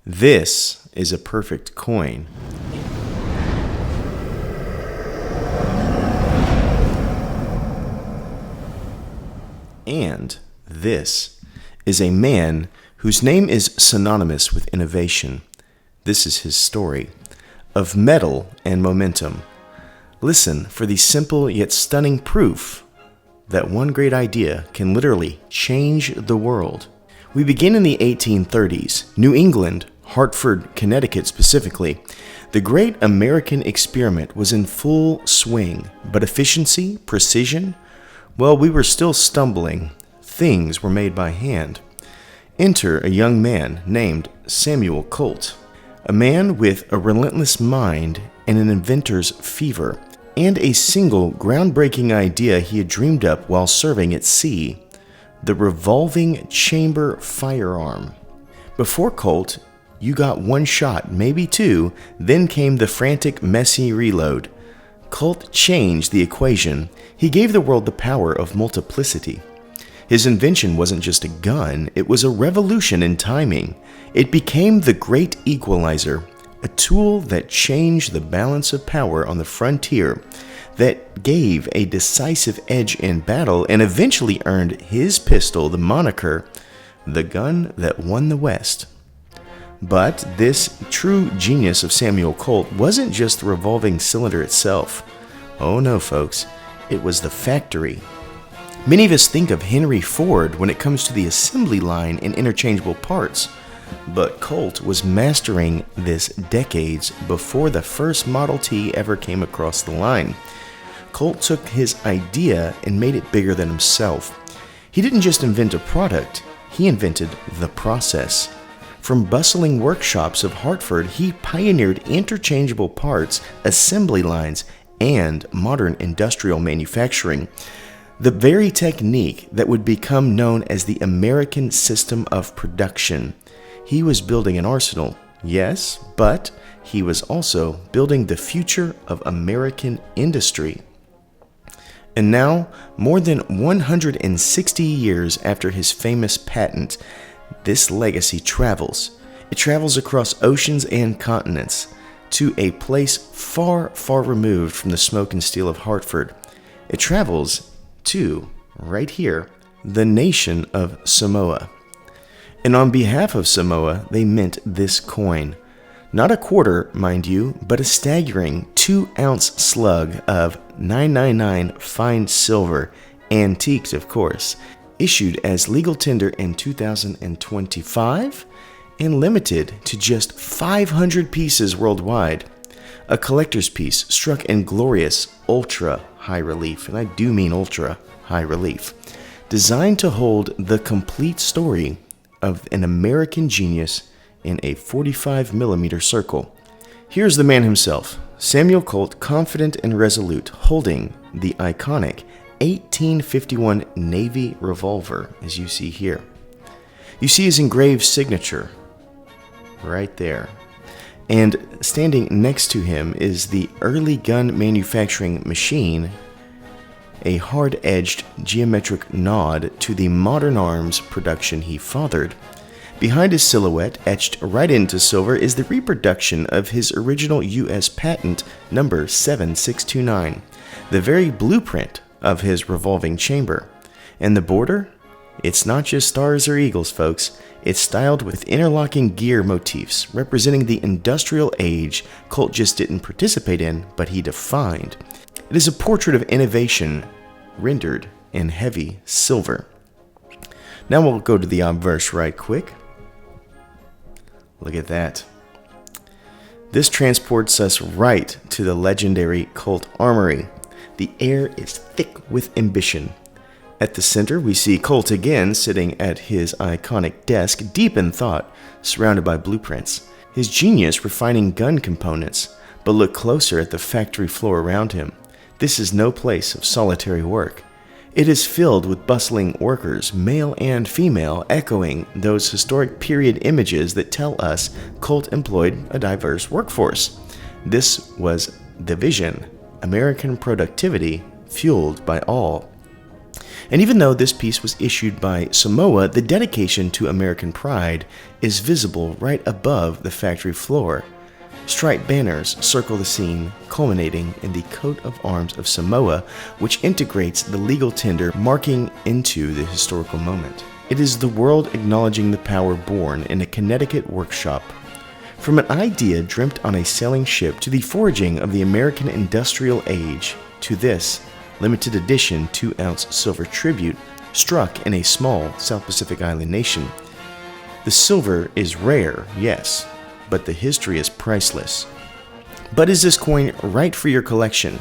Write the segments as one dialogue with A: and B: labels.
A: This is a perfect coin. And this is a man whose name is synonymous with innovation. This is his story of metal and momentum. Listen for the simple yet stunning proof that one great idea can literally change the world. We begin in the 1830s, New England, Hartford, Connecticut specifically. The great American experiment was in full swing, but efficiency, precision, well, we were still stumbling. Things were made by hand. Enter a young man named Samuel Colt, a man with a relentless mind and an inventor's fever, and a single groundbreaking idea he had dreamed up while serving at sea: the revolving chamber firearm. Before Colt, you got one shot, maybe two, then came the frantic, messy reload. Colt changed the equation. He gave the world the power of multiplicity. His invention wasn't just a gun, it was a revolution in timing. It became the great equalizer, a tool that changed the balance of power on the frontier, that gave a decisive edge in battle and eventually earned his pistol the moniker, the gun that won the West. But this true genius of Samuel Colt wasn't just the revolving cylinder itself. Oh no, folks, it was the factory. Many of us think of Henry Ford when it comes to the assembly line and interchangeable parts, but Colt was mastering this decades before the first Model T ever came across the line. Colt took his idea and made it bigger than himself. He didn't just invent a product, he invented the process. From bustling workshops of Hartford, he pioneered interchangeable parts, assembly lines, and modern industrial manufacturing. The very technique that would become known as the American system of production. He was building an arsenal, yes, but he was also building the future of American industry. And now, more than 160 years after his famous patent, this legacy travels. It travels across oceans and continents to a place far, far removed from the smoke and steel of Hartford. It travels to, right here, the nation of Samoa. And on behalf of Samoa, they mint this coin. Not a quarter, mind you, but a staggering 2-ounce slug of 999 fine silver, antiqued of course, issued as legal tender in 2025 and limited to just 500 pieces worldwide. A collector's piece struck in glorious ultra high relief, and I do mean ultra high relief, designed to hold the complete story of an American genius in a 45mm circle. Here's the man himself, Samuel Colt, confident and resolute, holding the iconic 1851 Navy revolver, as you see here. You see his engraved signature right there. And standing next to him is the early gun manufacturing machine, a hard-edged geometric nod to the modern arms production he fathered. Behind his silhouette, etched right into silver, is the reproduction of his original U.S. patent number 7629, the very blueprint of his revolving chamber. And the border? It's not just stars or eagles, folks. It's styled with interlocking gear motifs, representing the industrial age Colt just didn't participate in, but he defined. It is a portrait of innovation, rendered in heavy silver. Now we'll go to the obverse right quick. Look at that. This transports us right to the legendary Colt Armory. The air is thick with ambition. At the center, we see Colt again sitting at his iconic desk, deep in thought, surrounded by blueprints. His genius refining gun components, but look closer at the factory floor around him. This is no place of solitary work. It is filled with bustling workers, male and female, echoing those historic period images that tell us Colt employed a diverse workforce. This was the vision, American productivity fueled by all. And even though this piece was issued by Samoa, the dedication to American pride is visible right above the factory floor. Striped banners circle the scene, culminating in the coat of arms of Samoa, which integrates the legal tender marking into the historical moment. It is the world acknowledging the power born in a Connecticut workshop. From an idea dreamt on a sailing ship to the forging of the American industrial age, to this limited edition 2-ounce silver tribute struck in a small South Pacific island nation. The silver is rare, yes, but the history is priceless. But is this coin right for your collection?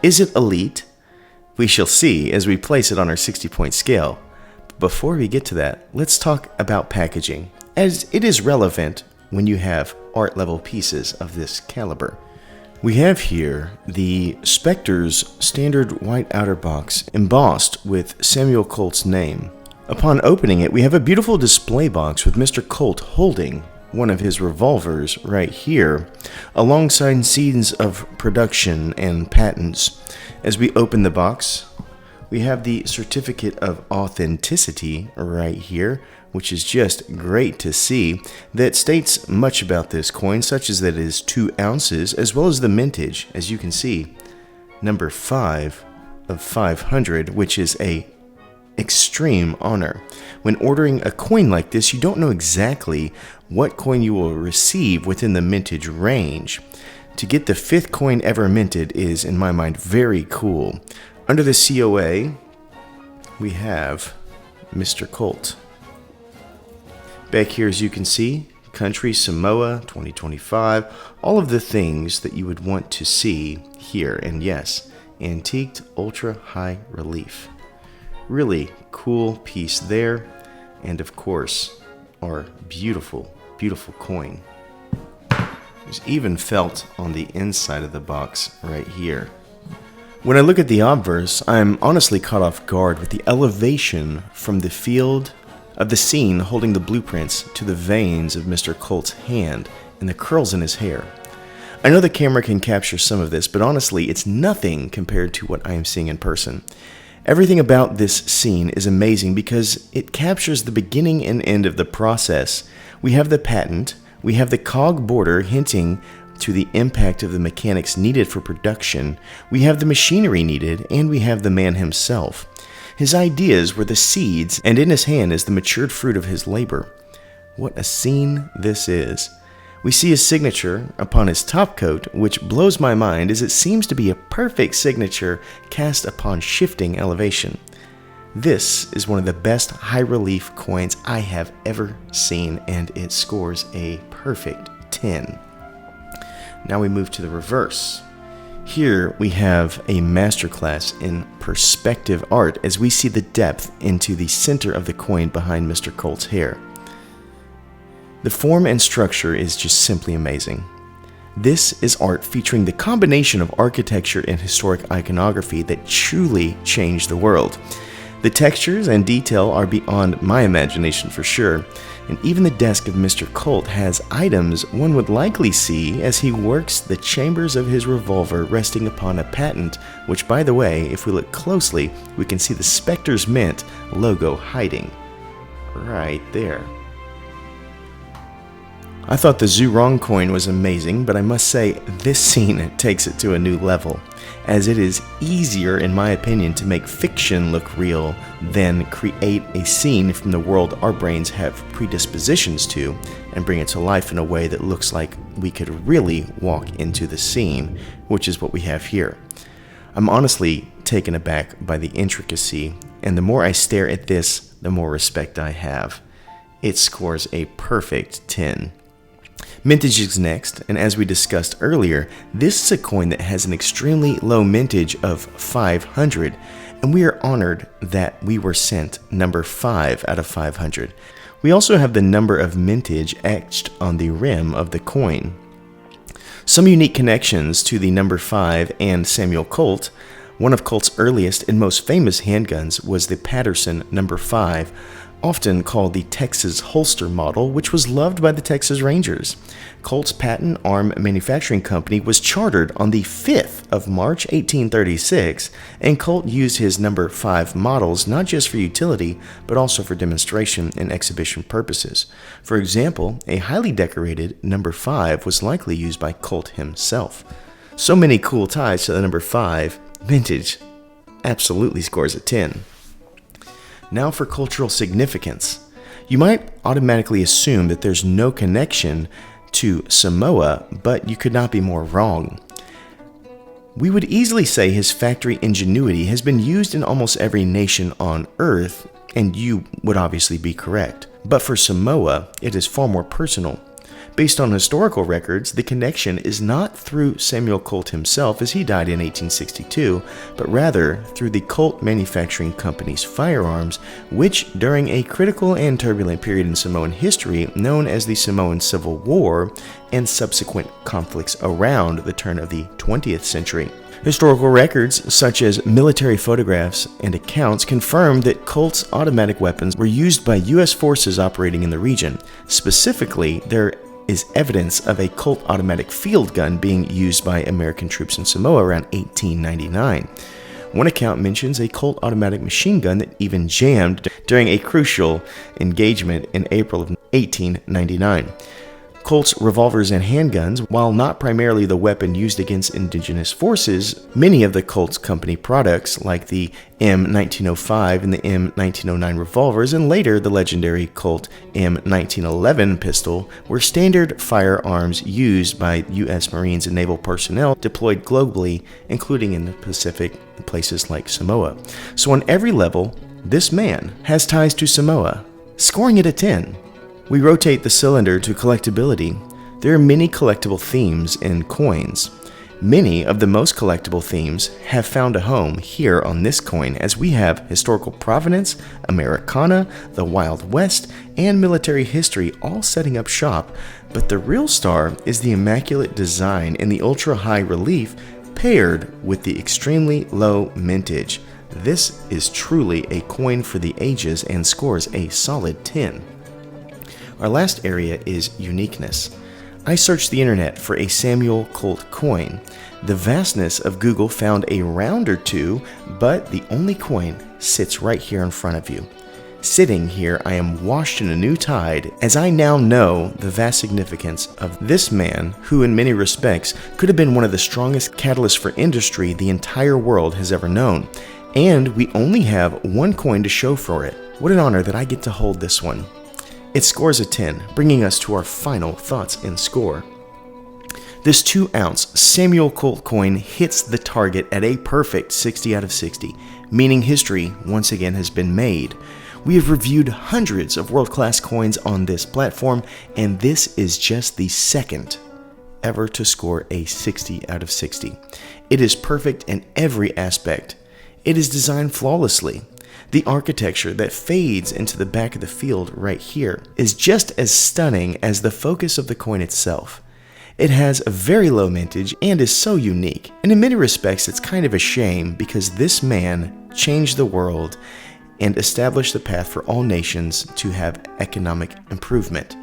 A: Is it elite? We shall see as we place it on our 60-point scale. But before we get to that, let's talk about packaging, as it is relevant when you have art-level pieces of this caliber. We have here the Spectre's standard white outer box embossed with Samuel Colt's name. Upon opening it, we have a beautiful display box with Mr. Colt holding one of his revolvers right here, alongside scenes of production and patents. As we open the box, we have the certificate of authenticity right here, which is just great to see, that states much about this coin, such as that it is 2 ounces, as well as the mintage, as you can see, number 5 of 500, which is a extreme honor. When ordering a coin like this, you don't know exactly what coin you will receive within the mintage range. To get the 5th coin ever minted is, in my mind, very cool. Under the COA, we have Mr. Colt. Back here, as you can see, country Samoa 2025, all of the things that you would want to see here. And yes, antiqued ultra high relief. Really cool piece there. And of course, our beautiful, beautiful coin. There's even felt on the inside of the box right here. When I look at the obverse, I'm honestly caught off guard with the elevation from the field of the scene holding the blueprints to the veins of Mr. Colt's hand and the curls in his hair. I know the camera can capture some of this, but honestly, it's nothing compared to what I am seeing in person. Everything about this scene is amazing because it captures the beginning and end of the process. We have the patent, we have the cog border hinting to the impact of the mechanics needed for production, we have the machinery needed, and we have the man himself. His ideas were the seeds, and in his hand is the matured fruit of his labor. What a scene this is. We see his signature upon his top coat, which blows my mind as it seems to be a perfect signature cast upon shifting elevation. This is one of the best high-relief coins I have ever seen, and it scores a perfect 10. Now we move to the reverse. Here we have a masterclass in perspective art as we see the depth into the center of the coin behind Mr. Colt's hair. The form and structure is just simply amazing. This is art featuring the combination of architecture and historic iconography that truly changed the world. The textures and detail are beyond my imagination for sure, and even the desk of Mr. Colt has items one would likely see as he works the chambers of his revolver resting upon a patent, which, by the way, if we look closely, we can see the Spectre's Mint logo hiding right there. I thought the Zhurong coin was amazing, but I must say this scene takes it to a new level, as it is easier, in my opinion, to make fiction look real than create a scene from the world our brains have predispositions to and bring it to life in a way that looks like we could really walk into the scene, which is what we have here. I'm honestly taken aback by the intricacy, and the more I stare at this, the more respect I have. It scores a perfect 10. Mintage is next, and as we discussed earlier, this is a coin that has an extremely low mintage of 500, and we are honored that we were sent number 5 out of 500. We also have the number of mintage etched on the rim of the coin. Some unique connections to the number 5 and Samuel Colt. One of Colt's earliest and most famous handguns was the Patterson number 5, often called the Texas holster model, which was loved by the Texas Rangers. Colt's patent arm manufacturing company was chartered on the 5th of March 1836, and Colt used his number 5 models not just for utility, but also for demonstration and exhibition purposes. For example, a highly decorated number 5 was likely used by Colt himself. So many cool ties to the number 5, vintage absolutely scores a 10. Now for cultural significance. You might automatically assume that there's no connection to Samoa, but you could not be more wrong. We would easily say his factory ingenuity has been used in almost every nation on Earth, and you would obviously be correct. But for Samoa, it is far more personal. Based on historical records, the connection is not through Samuel Colt himself, as he died in 1862, but rather through the Colt Manufacturing Company's firearms, which, during a critical and turbulent period in Samoan history known as the Samoan Civil War, and subsequent conflicts around the turn of the 20th century. Historical records, such as military photographs and accounts, confirm that Colt's automatic weapons were used by U.S. forces operating in the region. Specifically, there is evidence of a Colt automatic field gun being used by American troops in Samoa around 1899. One account mentions a Colt automatic machine gun that even jammed during a crucial engagement in April of 1899. Colt's revolvers and handguns, while not primarily the weapon used against indigenous forces, many of the Colt company products, like the M1905 and the M1909 revolvers, and later the legendary Colt M1911 pistol, were standard firearms used by U.S. Marines and naval personnel deployed globally, including in the Pacific places like Samoa. So on every level, this man has ties to Samoa, scoring it a 10. We rotate the cylinder to collectability. There are many collectible themes in coins. Many of the most collectible themes have found a home here on this coin, as we have historical provenance, Americana, the Wild West, and military history all setting up shop, but the real star is the immaculate design and the ultra-high relief paired with the extremely low mintage. This is truly a coin for the ages and scores a solid 10. Our last area is uniqueness. I searched the internet for a Samuel Colt coin. The vastness of Google found a round or two, but the only coin sits right here in front of you. Sitting here, I am washed in a new tide, as I now know the vast significance of this man, who in many respects could have been one of the strongest catalysts for industry the entire world has ever known. And we only have one coin to show for it. What an honor that I get to hold this one. It scores a 10, bringing us to our final thoughts and score. This 2-ounce Samuel Colt coin hits the target at a perfect 60 out of 60, meaning history once again has been made. We have reviewed hundreds of world-class coins on this platform, and this is just the second ever to score a 60 out of 60. It is perfect in every aspect. It is designed flawlessly. The architecture that fades into the back of the field right here is just as stunning as the focus of the coin itself. It has a very low mintage and is so unique, and in many respects it's kind of a shame because this man changed the world and established the path for all nations to have economic improvement.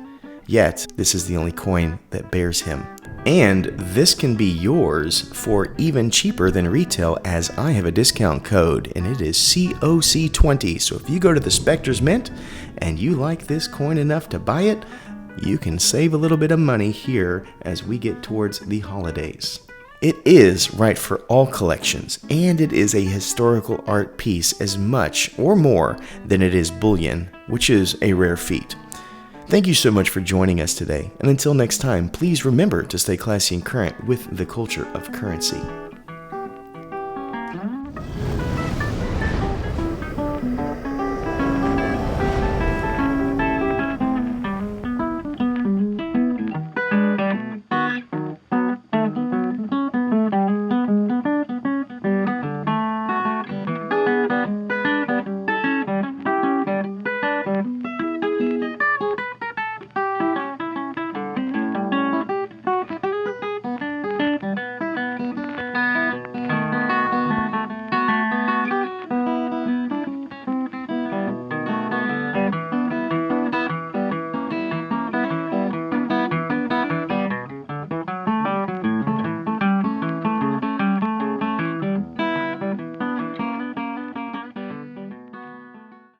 A: Yet, this is the only coin that bears him. And this can be yours for even cheaper than retail, as I have a discount code, and it is COC20. So if you go to the Spectre's Mint and you like this coin enough to buy it, you can save a little bit of money here as we get towards the holidays. It is right for all collections, and it is a historical art piece as much or more than it is bullion, which is a rare feat. Thank you so much for joining us today, and until next time, please remember to stay classy and current with the culture of currency.